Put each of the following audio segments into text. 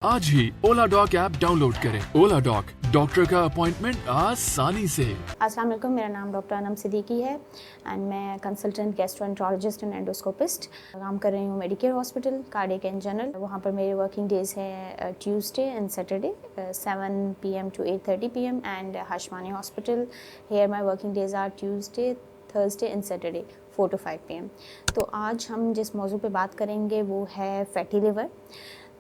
आज ही ओला dock app download करें। ओला dock, doctor का अपॉइंटमेंट आसानी से। अस्सलाम वालेकुम, मेरा नाम डॉक्टर अनम सिद्दीकी है एंड मैं कंसल्टेंट गैस्ट्रोएंटरोलॉजिस्ट एंड एंडोस्कोपिस्ट काम कर रही हूँ Medicare hospital cardiac and general. वहाँ पर मेरे वर्किंग डेज हैं Tuesday and Saturday 7 PM to 8:30 PM and Hashmani hospital here my working days are Tuesday, Thursday and Saturday 4 to 5 PM। तो आज हम जिस मौजू पे बात करेंगे वो है फैटी लिवर।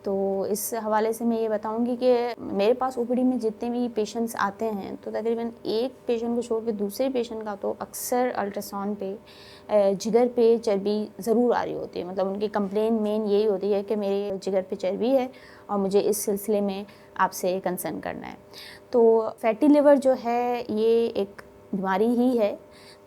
तो इस हवाले से मैं ये बताऊंगी कि मेरे पास ओपीडी में जितने भी पेशेंट्स आते हैं तो तकरीबन एक पेशेंट को छोड़ के दूसरे पेशेंट का तो अक्सर अल्ट्रासाउंड पे जिगर पे चर्बी ज़रूर आ रही होती है। मतलब उनकी कंप्लेन मेन यही होती है कि मेरे जिगर पे चर्बी है और मुझे इस सिलसिले में आपसे कंसर्न करना है। तो फैटी लिवर जो है ये एक बीमारी ही है।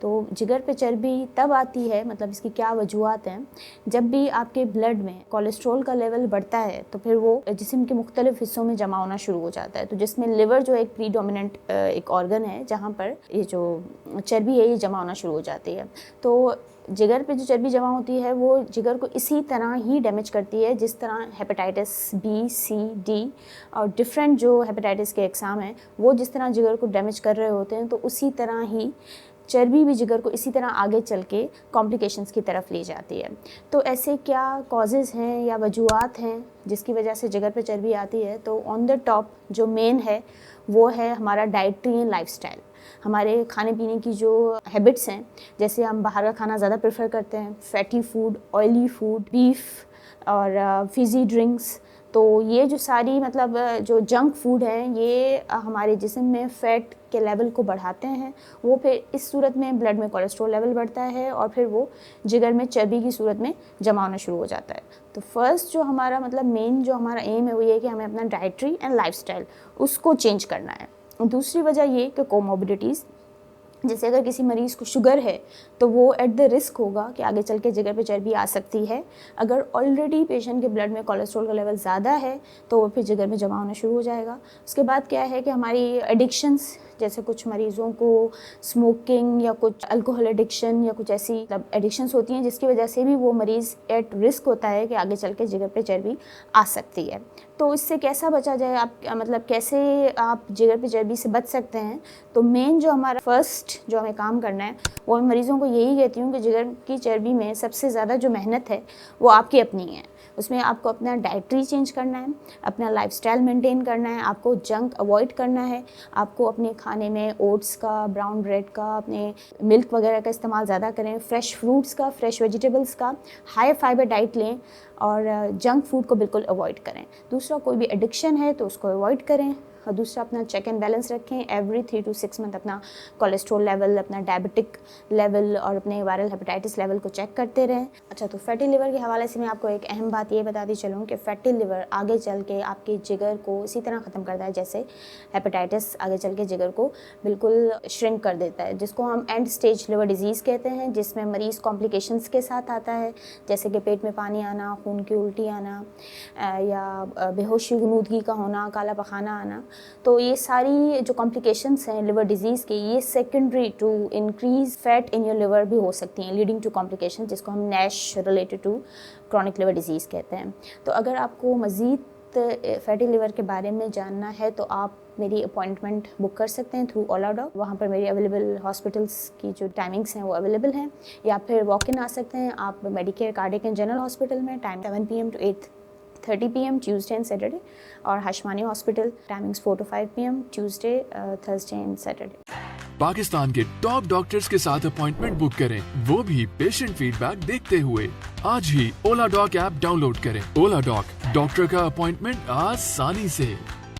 तो जिगर पे चर्बी तब आती है, मतलब इसकी क्या वजूहत हैं, जब भी आपके ब्लड में कोलेस्ट्रॉल का लेवल बढ़ता है तो फिर वो जिस्म के मुख्तलिफ हिस्सों में जमा होना शुरू हो जाता है। तो जिसमें लिवर जो एक प्रीडोमिनेंट एक ऑर्गन है जहाँ पर ये जो चर्बी है ये जमा होना शुरू हो जाती है। तो जिगर पे जो चर्बी जमा होती है वो जिगर को इसी तरह ही डैमेज करती है जिस तरह हेपेटाइटिस B, C, D और डिफरेंट जो हेपेटाइटिस के एग्जाम हैं वो जिस तरह जिगर को डैमेज कर रहे होते हैं, तो उसी तरह ही चर्बी भी जिगर को इसी तरह आगे चल के कॉम्प्लिकेशंस की तरफ ले जाती है। तो ऐसे क्या कॉजेज़ हैं या वजूहत हैं जिसकी वजह से जिगर पे चर्बी आती है? तो ऑन द टॉप जो मेन है वो है हमारा डाइटरी एंड लाइफस्टाइल। हमारे खाने पीने की जो हैबिट्स हैं, जैसे हम बाहर का खाना ज़्यादा प्रेफर करते हैं, fatty food, oily food, beef और फिज़ी ड्रिंक्स। तो ये जो सारी मतलब जो जंक फूड हैं ये हमारे जिस्म में फ़ैट के लेवल को बढ़ाते हैं। वो फिर इस सूरत में ब्लड में कोलेस्ट्रॉल लेवल बढ़ता है और फिर वो जिगर में चर्बी की सूरत में जमा होना शुरू हो जाता है। तो फर्स्ट जो हमारा मतलब मेन जो हमारा एम है वो ये है कि हमें अपना डाइटरी एंड लाइफस्टाइल उसको चेंज करना है। दूसरी वजह ये कि कोमोबिडिटीज़, जैसे अगर किसी मरीज़ को शुगर है तो वो एट द रिस्क होगा कि आगे चल के जिगर पे चर्बी आ सकती है। अगर ऑलरेडी पेशेंट के ब्लड में कोलेस्ट्रॉल का लेवल ज़्यादा है तो वो फिर जिगर में जमा होना शुरू हो जाएगा। उसके बाद क्या है कि हमारी एडिक्शंस, जैसे कुछ मरीज़ों को स्मोकिंग या कुछ अल्कोहल एडिक्शन या कुछ ऐसी मतलब एडिक्शंस होती हैं जिसकी वजह से भी वो मरीज़ एट रिस्क होता है कि आगे चल के जिगर पे चर्बी आ सकती है। तो इससे कैसा बचा जाए, आप मतलब कैसे आप जिगर पे चर्बी से बच सकते हैं? तो मेन जो हमारा फर्स्ट जो हमें काम करना है वो मैं मरीज़ों को यही कहती हूँ कि जिगर की चर्बी में सबसे ज़्यादा जो मेहनत है वो आपकी अपनी है। उसमें आपको अपना डाइटरी चेंज करना है, अपना लाइफस्टाइल मेंटेन करना है, आपको जंक अवॉइड करना है, आपको अपने खाने में ओट्स का, ब्राउन ब्रेड का, अपने मिल्क वगैरह का इस्तेमाल ज़्यादा करें, फ्रेश फ्रूट्स का, फ्रेश वेजिटेबल्स का, हाई फाइबर डाइट लें और जंक फूड को बिल्कुल अवॉइड करें। दूसरा, कोई भी एडिक्शन है तो उसको अवॉइड करें। और दूसरा, अपना चेक एंड बैलेंस रखें। एवरी 3 to 6 मंथ अपना कोलेस्ट्रॉल लेवल, अपना डायबिटिक लेवल और अपने वायरल हेपेटाइटिस लेवल को चेक करते रहें। अच्छा, तो फैटी लिवर के हवाले से मैं आपको एक अहम बात ये बताती चलूँ कि फैटी लिवर आगे चल के आपके जिगर को इसी तरह ख़त्म करता है जैसे हेपेटाइटिस आगे चल के जिगर को बिल्कुल श्रिंक कर देता है, जिसको हम एंड स्टेज लिवर डिजीज़ कहते हैं, जिसमें मरीज़ कॉम्प्लिकेशंस के साथ आता है, जैसे कि पेट में पानी आना, खून की उल्टी आना या बेहोशी, गुनूदगी का होना, काला पखाना आना। तो ये सारी जो कॉम्प्लिकेशंस हैं लिवर डिजीज़ की, ये secondary to increase fat in your liver भी हो सकती हैं, लीडिंग टू कॉम्प्लिकेशन, जिसको हम NASH related to chronic liver disease कहते हैं। तो अगर आपको मज़ीद फैटी लिवर के बारे में जानना है तो आप मेरी अपॉइंटमेंट बुक कर सकते हैं थ्रू ओला डॉक। वहाँ पर मेरी अवेलेबल हॉस्पिटल्स की जो टाइमिंग्स हैं वो अवेलेबल हैं, या फिर वॉक इन आ सकते हैं आप Medicare cardiac and general hospital में। Time 7 PM to 8:30 PM Tuesday and Saturday, और Hashmani hospital timings 4 to 5 PM Tuesday, Thursday and Saturday. Pakistan के टॉप डॉक्टर्स के साथ अपॉइंटमेंट बुक करें, वो भी पेशेंट फीडबैक देखते हुए। आज ही ओला डॉक ऐप डाउनलोड करें। ओला डॉक, डॉक्टर का अपॉइंटमेंट आसानी से।